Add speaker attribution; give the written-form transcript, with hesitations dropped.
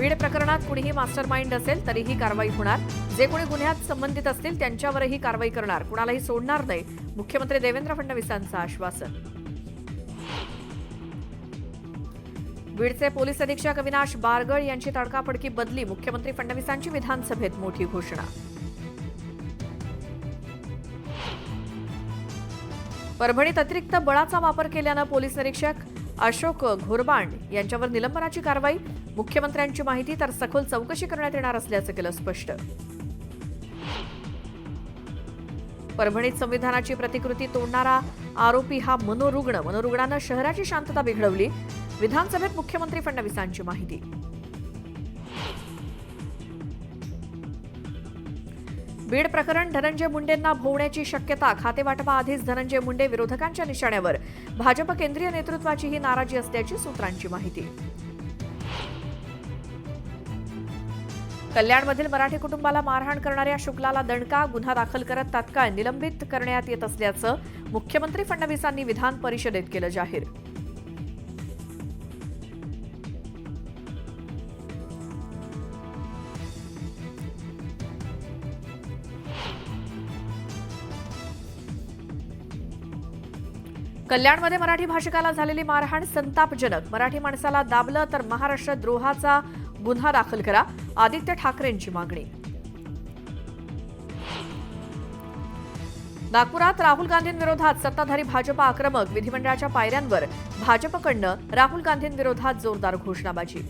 Speaker 1: बीड प्रकरणात कुणीही मास्टरमाइंड असेल तरीही कारवाई होणार. जे कोणी गुन्ह्यात संबंधित असतील त्यांच्यावरही कारवाई करणार. कुणालाही सोडणार नाही. मुख्यमंत्री देवेंद्र फडणवीसांचं आश्वासन. बीडचे पोलीस अधीक्षक अविनाश बारगळ यांची तडकाफडकी बदली. मुख्यमंत्री फडणवीसांची विधानसभेत मोठी घोषणा. परभणीत अतिरिक्त बळाचा वापर केल्यानं पोलीस निरीक्षक अशोक घोरबाण यांच्यावर निलंबनाची कारवाई. मुख्यमंत्र्यांची माहिती तर सखोल चौकशी करण्यात येणार असल्याचं केलं स्पष्ट. परभणीत संविधानाची प्रतिकृती तोडणारा आरोपी हा मनोरुग्णानं शहराची शांतता बिघडवली. विधानसभेत मुख्यमंत्री फडणवीसांची माहिती. बीड प्रकरण धनंजय मुंडेंना भोवण्याची शक्यता. खातेवाटपाआधीच धनंजय मुंडे विरोधकांच्या निशाण्यावर. भाजप केंद्रीय नेतृत्वाचीही नाराजी असल्याची सूत्रांची माहिती. कल्याणमधील मराठी कुटुंबाला मारहाण करणाऱ्या शुक्लाला दणका. गुन्हा दाखल करत तात्काळ निलंबित करण्यात येत असल्याचं मुख्यमंत्री फडणवीसांनी विधान परिषदेत केलं जाहीर. कल्याणमध्ये मराठी भाषिकाला झालेली मारहाण संतापजनक. मराठी माणसाला दाबलं तर महाराष्ट्र द्रोहाचा गुन्हा दाखल करा. आदित्य ठाकरेंची मागणी. नागपुरात राहुल गांधींविरोधात सत्ताधारी भाजप आक्रमक. विधिमंडळाच्या पायऱ्यांवर भाजपकडनं राहुल गांधींविरोधात जोरदार घोषणाबाजी.